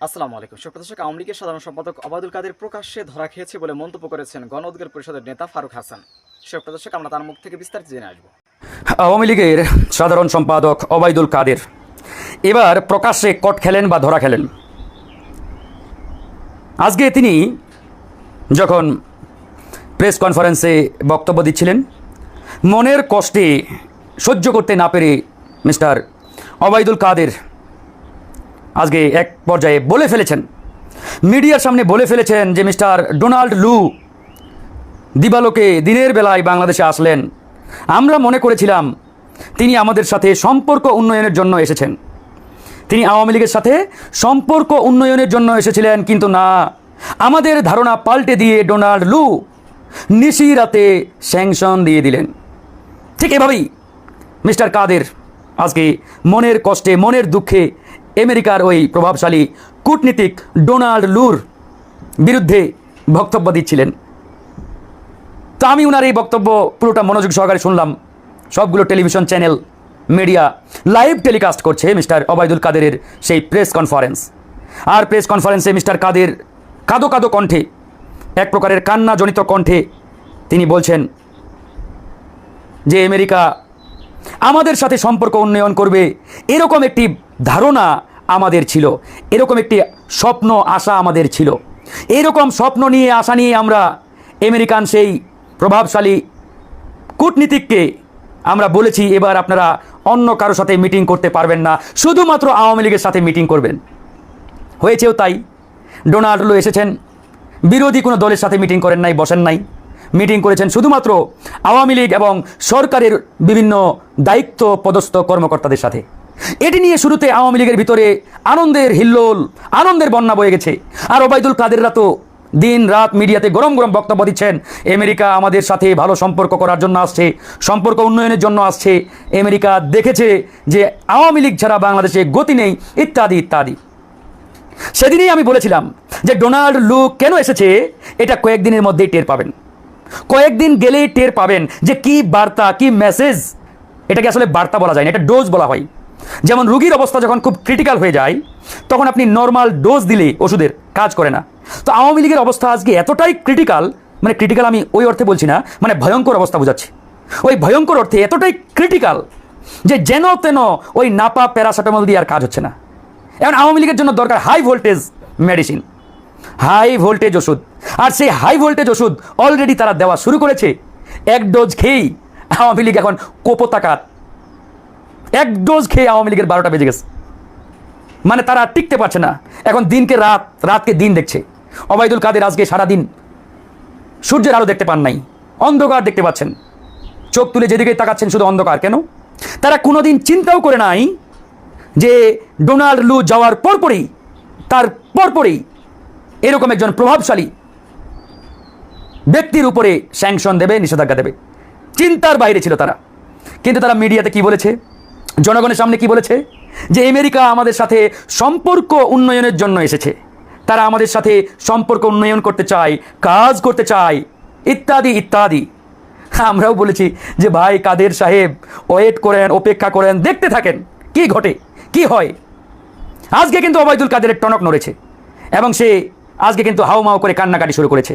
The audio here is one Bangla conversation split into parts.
আসসালামু আলাইকুম। সুপ্রদর্শক, আওয়ামী লীগের সাধারণ সম্পাদক ওবায়দুল কাদের প্রকাশ্যে ধরা খেয়েছে বলে মন্তব্য করেছেন গণ অধিকার পরিষদের নেতা ফারুক হাসান। সুপ্রদর্শক, আমরা তার মুখ থেকে বিস্তারিত জেনে আসবো। আওয়ামী লীগের সাধারণ সম্পাদক ওবায়দুল কাদের এবার প্রকাশ্যে কট খেলেন বা ধরা খেলেন। আজকে তিনি যখন প্রেস কনফারেন্সে বক্তব্য দিচ্ছিলেন, মনের কষ্টে সহ্য করতে না পেরে মিস্টার ওবায়দুল কাদের আজকে এক পর্যায়ে বলে ফেলেছেন, মিডিয়ার সামনে বলে ফেলেছেন যে মিস্টার ডোনাল্ড লু দিবালোকে দিনের বেলায় বাংলাদেশে আসলেন। আমরা মনে করেছিলাম তিনি আমাদের সাথে সম্পর্ক উন্নয়নের জন্য এসেছেন, তিনি আওয়ামী লীগের সাথে সম্পর্ক উন্নয়নের জন্য এসেছিলেন, কিন্তু না, আমাদের ধারণা পাল্টে দিয়ে ডোনাল্ড লু নিশি রাতে স্যাংশন দিয়ে দিলেন। ঠিক এভাবেই মিস্টার কাদের আজকে মনের কষ্টে মনের দুঃখে আমেরিকার ওই প্রভাবশালী কূটনীতিক ডোনাল্ড লুর বিরুদ্ধে বক্তব্য দিচ্ছিলেন। তা আমি ওনার এই বক্তব্য পুরোটা মনোযোগ সহকারে শুনলাম। সবগুলো television channel media live telecast করছে মিস্টার ওবায়দুল কাদেরের সেই প্রেস কনফারেন্স। আর প্রেস কনফারেন্সে মিস্টার কাদের কাঁদো কাঁদো কণ্ঠে, এক প্রকারের কান্নাজনিত কণ্ঠে তিনি বলছেন যে আমেরিকা আমাদের সাথে সম্পর্ক উন্নয়ন করবে এরকম একটি ধারণা আমাদের ছিল, এরকম একটি স্বপ্ন আশা আমাদের ছিল। এরকম স্বপ্ন নিয়ে আশা নিয়ে আমরা আমেরিকান সেই প্রভাবশালী কূটনীতিককে আমরা বলেছি, এবার আপনারা অন্য কারোর সাথে মিটিং করতে পারবেন না, শুধুমাত্র আওয়ামী লীগের সাথে মিটিং করবেন। হয়েছেও তাই। ডোনাল্ড লু এসেছেন, বিরোধী কোনো দলের সাথে মিটিং করেন নাই, বসেন নাই, মিটিং করেছেন শুধুমাত্র আওয়ামী লীগ এবং সরকারের বিভিন্ন দায়িত্ব পদস্থ কর্মকর্তাদের সাথে। এটি নিয়ে শুরুতে আওয়ামী লীগের ভিতরে আনন্দের হিল্লোল, আনন্দের বন্যা বয়ে গেছে। আর ওবায়দুল কাদেররা তো দিন রাত মিডিয়াতে গরম গরম বক্তব্য দিচ্ছেন, আমেরিকা আমাদের সাথে ভালো সম্পর্ক করার জন্য আসছে, সম্পর্ক উন্নয়নের জন্য আসছে, আমেরিকা দেখেছে যে আওয়ামী লীগ ছাড়া বাংলাদেশে গতি নেই, ইত্যাদি ইত্যাদি। সেদিনই আমি বলেছিলাম যে ডোনাল্ড লু কেন এসেছে এটা কয়েকদিনের মধ্যেই টের পাবেন, কয়েকদিন গেলেই টের পাবেন যে কি বার্তা, কি মেসেজ। এটাকে আসলে বার্তা বলা যায় না, এটা ডোজ বলা হয়। যেমন রুগীর অবস্থা যখন খুব ক্রিটিক্যাল হয়ে যায় তখন আপনি নর্মাল ডোজ দিলে ওষুধের কাজ করে না। তো আওয়ামী লীগের অবস্থা আজকে এতটাই ক্রিটিক্যাল, মানে ক্রিটিক্যাল আমি ওই অর্থে বলছি না, মানে ভয়ঙ্কর অবস্থা বোঝাচ্ছি। ওই ভয়ঙ্কর অর্থে এতটাই ক্রিটিক্যাল যে যেন তেন ওই নাপা প্যারাসিটামল দিয়ে আর কাজ হচ্ছে না। এখন আওয়ামী লীগের জন্য দরকার high voltage medicine, high voltage ওষুধ। আর সেই হাই ভোল্টেজ ওষুধ অলরেডি তারা দেওয়া শুরু করেছে। এক ডোজ খেয়েই আওয়ামী লীগ এখন কোপতাকাত, এক ডোজ খেয়ে আওয়ামী লীগের 12টা বেজে গেছে। মানে তারা টিকতে পারছে না, এখন দিনকে রাত, রাতকে দিন দেখছে। ওবায়দুল কাদের আজকে সারাদিন সূর্যের আলো দেখতে পান নাই, অন্ধকার দেখতে পাচ্ছেন, চোখ তুলে যেদিকে তাকাচ্ছেন শুধু অন্ধকার। কেন? তারা কোনোদিন চিন্তাও করে নাই যে ডোনাল্ড লু যাওয়ার পরপরই, তার পরপরই এরকম একজন প্রভাবশালী ব্যক্তির উপরে স্যাংশন দেবে, নিষেধাজ্ঞা দেবে। চিন্তার বাইরে ছিল তারা। কিন্তু তারা মিডিয়াতে কি বলেছে, জনগণের সামনে কি বলেছে, যে আমেরিকা আমাদের সাথে সম্পর্ক উন্নয়নের জন্য এসেছে, তারা আমাদের সাথে সম্পর্ক উন্নয়ন করতে চায়, কাজ করতে চায়, ইত্যাদি ইত্যাদি। আমরাও বলেছি যে ভাই কাদের সাহেব, ওয়েট করেন, অপেক্ষা করেন, দেখতে থাকেন কি ঘটে, কি হয়। আজকে কিন্তু ওবায়দুল কাদেরের টনক নড়েছে এবং সে আজকে কিন্তু হাউমাউ করে কান্নাকাটি শুরু করেছে।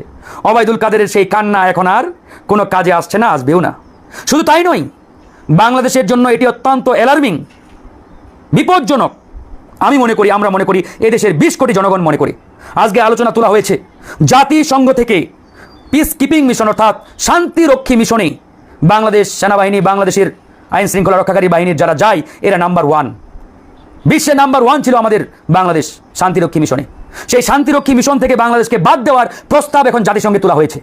ওবায়দুল কাদেরের সেই কান্না এখন আর কোনো কাজে আসছে না, আসবেও না। শুধু তাই নয়, বাংলাদেশের জন্য এটি অত্যন্ত অ্যালার্মিং, বিপজ্জনক। আমি মনে করি, আমরা মনে করি, এদেশের 20 কোটি জনগণ মনে করি। আজকে আলোচনা তোলা হয়েছে জাতিসংঘ থেকে পিস কিপিং মিশন অর্থাৎ শান্তিরক্ষী মিশনে বাংলাদেশ সেনাবাহিনী, বাংলাদেশের আইন শৃঙ্খলা রক্ষাকারী বাহিনীর যারা যায় এরা নাম্বার 1, বিশ্বে নাম্বার 1 ছিল আমাদের বাংলাদেশ শান্তিরক্ষী মিশনে। সেই শান্তিরক্ষী মিশন থেকে বাংলাদেশকে বাদ দেওয়ার প্রস্তাব এখন জাতিসংঘে তোলা হয়েছে।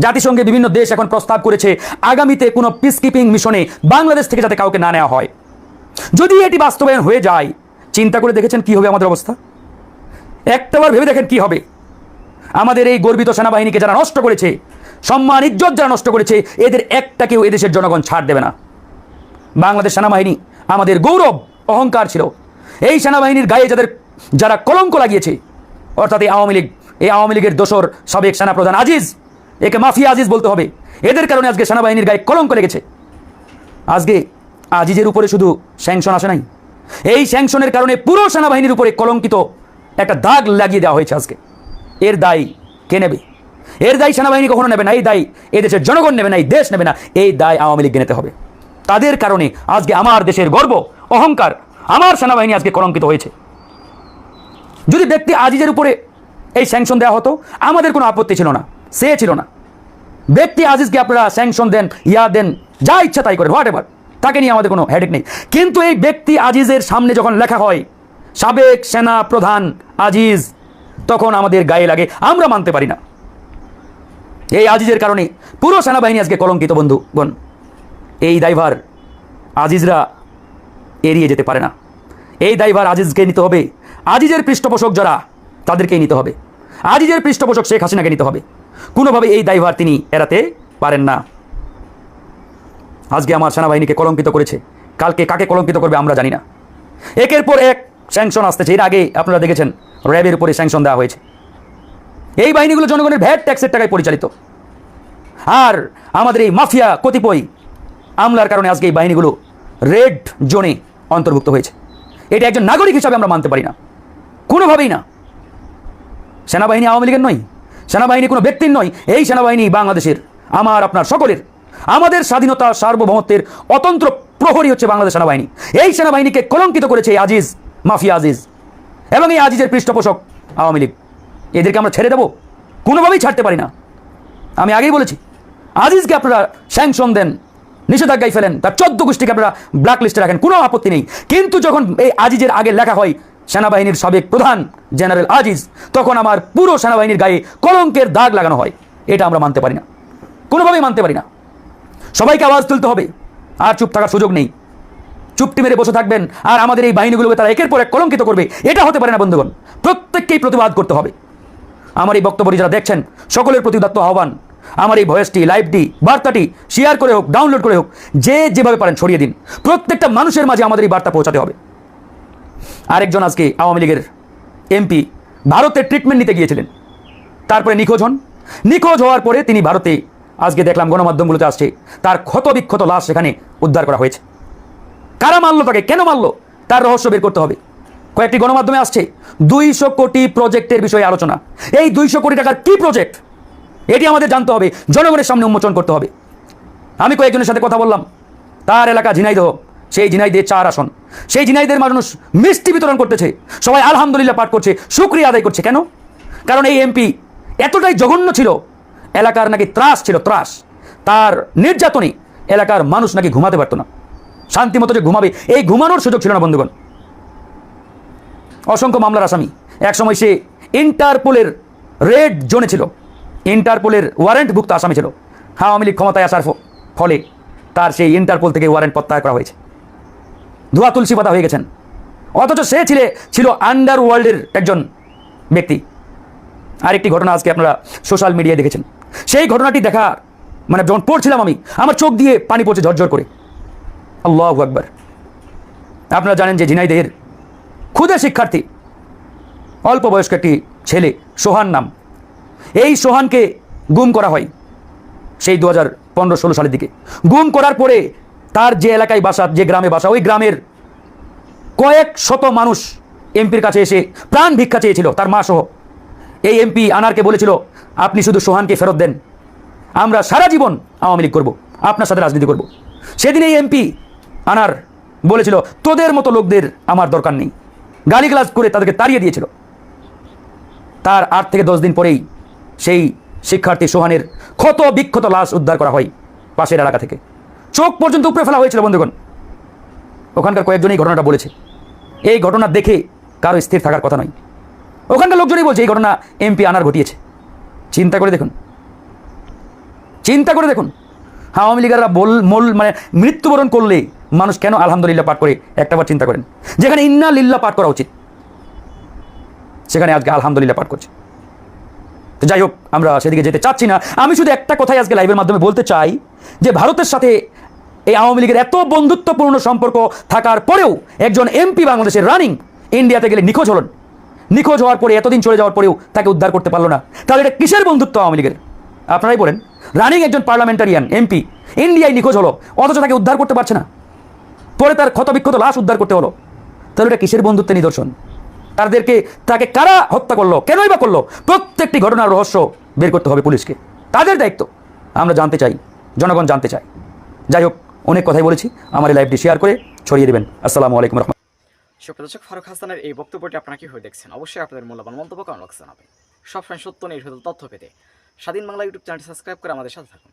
জাতিসংঘে বিভিন্ন দেশ এখন প্রস্তাব করেছে আগামীতে কোনো পিস কিপিং মিশনে বাংলাদেশ থেকে যাতে কাউকে না নেওয়া হয়। যদি এটি বাস্তবায়ন হয়ে যায়, চিন্তা করে দেখেছেন কি হবে আমাদের অবস্থা? একটাবার ভেবে দেখেন কি হবে। আমাদের এই গর্বিত সেনাবাহিনীকে যারা নষ্ট করেছে, সম্মান ইজ্জত যারা নষ্ট করেছে, এদের একটাকেও এদেশের জনগণ ছাড় দেবে না। বাংলাদেশ সেনাবাহিনী আমাদের গৌরব, অহংকার ছিল। এই সেনাবাহিনীর গায়ে যারা কলঙ্ক লাগিয়েছে, অর্থাৎ এই আওয়ামী লীগের দোসর সাবেক সেনাপ্রধান আজিজ, একে মাফিয়া আজিজ বলতে হবে, এদের কারণে আজকে সেনাবাহিনীর গায়ে কলঙ্ক লেগেছে। আজকে আজিজের উপরে শুধু স্যাংশন আসে নাই, এই স্যাংশনের কারণে পুরো সেনাবাহিনীর উপরে কলঙ্কিত একটা দাগ লাগিয়ে দেওয়া হয়েছে আজকে। এর দায় কে নেবে? এর দায় সেনাবাহিনী কখনো নেবে না, এই দায় এই দেশের জনগণ নেবে না, এই দেশ নেবে না, এই দায় আওয়ামী লীগকে নিতে হবে। তাদের কারণে আজকে আমার দেশের গর্ব, অহংকার, আমার সেনাবাহিনী আজকে কলঙ্কিত হয়েছে। যদি ব্যক্তি আজিজের উপরে এই স্যাংশন দেওয়া হতো আমাদের কোনো আপত্তি ছিল না, সে ছিল না। ব্যক্তি আজিজকে আপনারা স্যাংশন দেন, দেন, যা ইচ্ছা তাই করেন, হোয়াট এভার, তাকে নিয়ে আমাদের কোনো হেডেক নেই। কিন্তু এই ব্যক্তি আজিজের সামনে যখন লেখা হয় সাবেক সেনা প্রধান আজিজ, তখন আমাদের গায়ে লাগে, আমরা মানতে পারি না। এই আজিজের কারণে পুরো সেনাবাহিনী আজকে কলঙ্কিত বন্ধুগণ। এই দায়ভার আজিজরা এড়িয়ে যেতে পারে না, এই দায়ভার আজিজকে নিতে হবে। আজিজের পৃষ্ঠপোষক যারা তাদেরকেই নিতে হবে, আজিজের পৃষ্ঠপোষক শেখ হাসিনাকে নিতে হবে। কোনোভাবে এই দায়ভার তিনি এড়াতে পারেন না। আজকে আমার সেনাবাহিনীকে কলঙ্কিত করেছে, কালকে কাকে কলঙ্কিত করবে আমরা জানি না। একের পর এক স্যাংশন আসতেছে। এর আগে আপনারা দেখেছেন র্যাবের উপরে স্যাংশন দেওয়া হয়েছে। এই বাহিনীগুলো জনগণের ভ্যাট ট্যাক্সের টাকায় পরিচালিত, আর আমাদের এই মাফিয়া কতিপয় আমলার কারণে আজকে এই বাহিনীগুলো রেড জোনে অন্তর্ভুক্ত হয়েছে। এটা একজন নাগরিক হিসাবে আমরা মানতে পারি না, কোনোভাবেই না। সেনাবাহিনী আওয়ামী লীগের নয়, সেনাবাহিনী কোনো ব্যক্তির নয়, এই সেনাবাহিনী বাংলাদেশের, আমার আপনার সকলের। আমাদের স্বাধীনতা সার্বভৌমত্বের অতন্ত্র প্রহরী হচ্ছে বাংলাদেশ সেনাবাহিনী। এই সেনাবাহিনীকে কলঙ্কিত করেছে এই আজিজ, মাফিয়া আজিজ, এবং এই আজিজের পৃষ্ঠপোষক আওয়ামী লীগ। এদেরকে আমরা ছেড়ে দেবো? কোনোভাবেই ছাড়তে পারি না। আমি আগেই বলেছি, আজিজকে আপনারা স্যাংশন দেন, নিষেধাজ্ঞায় ফেলেন, তার 14 গোষ্ঠীকে আপনারা ব্ল্যাক লিস্টে রাখেন, কোনো আপত্তি নেই। কিন্তু যখন এই আজিজের আগে লেখা হয় সেনাবাহিনীর সাবেক প্রধান জেনারেল আজিজ, তখন আমার পুরো সেনাবাহিনীর গায়ে কলঙ্কের দাগ লাগানো হয়। এটা আমরা মানতে পারি না, কোনোভাবেই মানতে পারি না। সবাইকে আওয়াজ তুলতে হবে, আর চুপ থাকার সুযোগ নেই। চুপটি মেরে বসে থাকবেন আর আমাদের এই বাহিনীগুলোকে তারা একের পর এক কলঙ্কিত করবে, এটা হতে পারে না বন্ধুগণ। প্রত্যেককেই প্রতিবাদ করতে হবে। আমার এই বক্তব্যটি যারা দেখছেন সকলের প্রতি উদাত্ত আহ্বান, আমার এই ভয়েসটি, লাইভটি, বার্তাটি শেয়ার করে হোক, ডাউনলোড করে হোক, যে যেভাবে পারেন ছড়িয়ে দিন। প্রত্যেকটা মানুষের মাঝে আমাদের এই বার্তা পৌঁছাতে হবে। আরেকজন আজকে আওয়ামী লীগের এমপি ভারতে ট্রিটমেন্ট নিতে গিয়েছিলেন, তারপরে নিখোঁজ হন। নিখোঁজ হওয়ার পরে তিনি ভারতে, আজকে দেখলাম গণমাধ্যমগুলোতে আসছে, তার ক্ষত বিক্ষত লাশ সেখানে উদ্ধার করা হয়েছে। কারা মারলো তাকে, কেন মারলো, তার রহস্য বের করতে হবে। কয়েকটি গণমাধ্যমে আসছে 200 কোটি প্রজেক্টের বিষয়ে আলোচনা। এই 200 কোটি টাকার কি প্রজেক্ট, এটি আমাদের জানতে হবে, জনগণের সামনে উন্মোচন করতে হবে। আমি কয়েকজনের সাথে কথা বললাম, তার এলাকা ঝিনাইদহ, সেই ঝিনাইদহে 4 আসন, সেই ঝিনাইদের মানুষ মিষ্টি বিতরণ করতেছে, সবাই আলহামদুলিল্লাহ পাঠ করছে, শুকরিয়া আদায় করছে। কেন? কারণ এই এমপি এতটাই জঘন্য ছিল, এলাকার নাকি ত্রাস ছিল, ত্রাস। তার নির্যাতনে এলাকার মানুষ নাকি ঘুমাতে পারতো না, শান্তিমতো যে ঘুমাবে এই ঘুমানোর সুযোগ ছিল না বন্ধুগণ। অসংখ্য মামলার আসামি, একসময় সে ইন্টারপোলের রেড জোনে ছিল, ইন্টারপোলের ওয়ারেন্টভুক্ত আসামি ছিল। আওয়ামী লীগ ক্ষমতায় আসার ফলে তার সেই ইন্টারপোল থেকে ওয়ারেন্ট প্রত্যাহার করা হয়েছে, ধোয়া তুলসী পাতা হয়ে গেছেন। অথচ সে ছিল আন্ডারওয়ার্ল্ডের একজন ব্যক্তি। আরেকটি ঘটনা আজকে আপনারা সোশ্যাল মিডিয়ায় দেখেছেন। সেই ঘটনাটি দেখা মানে যখন পড়ছিলাম আমি, আমার চোখ দিয়ে পানি পড়ছে ঝরঝর করে। আল্লাহু আকবার। আপনারা জানেন যে ঝিনাইদহের ক্ষুদে শিক্ষার্থী, অল্প বয়স্ক একটি ছেলে, সোহান নাম, এই সোহানকে গুম করা হয় সেই 2015-16 সালের দিকে। গুম করার পরে তার যে এলাকায় বাসা, যে গ্রামে বাসা, ওই গ্রামের কয়েক শত মানুষ এমপির কাছে এসে প্রাণ ভিক্ষা চেয়েছিল, তার মা সহ। এই এমপি আনারকে বলেছিল, আপনি শুধু সোহানকে ফেরত দেন, আমরা সারা জীবন আওয়ামী লীগ করবো, আপনার সাথে রাজনীতি করব। সেদিন এই এমপি আনার বলেছিল, তোদের মতো লোকদের আমার দরকার নেই, গালিগালাজ করে তাদেরকে তাড়িয়ে দিয়েছিল। তার 8 থেকে 10 দিন পরেই সেই শিক্ষার্থী সোহানের ক্ষত বিক্ষত লাশ উদ্ধার করা হয় পাশের এলাকা থেকে, চোখ পর্যন্ত উপরে ফেলা হয়েছিল বন্ধুগণ। ওখানকার কয়েকজনই ঘটনাটা বলেছে। এই ঘটনা দেখে কারো স্থির থাকার কথা নয়। ওখানকার লোকজনই বলছে এই ঘটনা এমপি আনার ঘটিয়েছে। চিন্তা করে দেখুন, চিন্তা করে দেখুন, আওয়ামী লীগাররা মানে মৃত্যুবরণ করলে মানুষ কেন আলহামদুলিল্লাহ পাঠ করে, একটাবার চিন্তা করেন। যেখানে ইন্না লিল্লাহ পাঠ করা উচিত, সেখানে আজকে আলহামদুলিল্লাহ পাঠ করছে। তো যাই হোক, আমরা সেদিকে যেতে চাচ্ছি না। আমি শুধু একটা কথাই আজকে লাইভের মাধ্যমে বলতে চাই যে ভারতের সাথে এই আওয়ামী লীগের এত বন্ধুত্বপূর্ণ সম্পর্ক থাকার পরেও একজন এমপি বাংলাদেশের রানিং ইন্ডিয়াতে গেলে নিখোঁজ হলেন। নিখোঁজ হওয়ার পরে, এতদিন চলে যাওয়ার পরেও তাকে উদ্ধার করতে পারলো না। তাহলে এটা কিসের বন্ধুত্ব আওয়ামী লীগের? আপনারাই বলেন। রানিং একজন পার্লামেন্টারিয়ান এমপি ইন্ডিয়ায় নিখোঁজ হলো, অথচ তাকে উদ্ধার করতে পারছে না, পরে তার ক্ষতবিক্ষত লাশ উদ্ধার করতে হলো। তাহলে এটা কিসের বন্ধুত্বের নিদর্শন? তাকে কারা হত্যা করলো, কেনই বা করলো, প্রত্যেকটি ঘটনার রহস্য বের করতে হবে পুলিশকে। তাদের দায়িত্ব। আমরা জানতে চাই, জনগণ জানতে চায়। যাই হোক, অনেক কথাই বলেছি, আমার এই লাইভটি শেয়ার করে ছড়িয়ে দেবেন। আসসালামু আলাইকুম রহমতুল্লাহ। সুপ্রদর্শক, ফারুক হাসানের এই বক্তব্যটি আপনারা কীভাবে দেখছেন? অবশ্যই আপনাদের মূল্যবান মন্তব্য কমেন্ট বক্সে জানাবেন। সবসময় সত্য নির্ভীত তথ্য পেতে স্বাধীন বাংলা ইউটিউব চ্যানেলটি সাবস্ক্রাইব করে আমাদের সাথে থাকুন।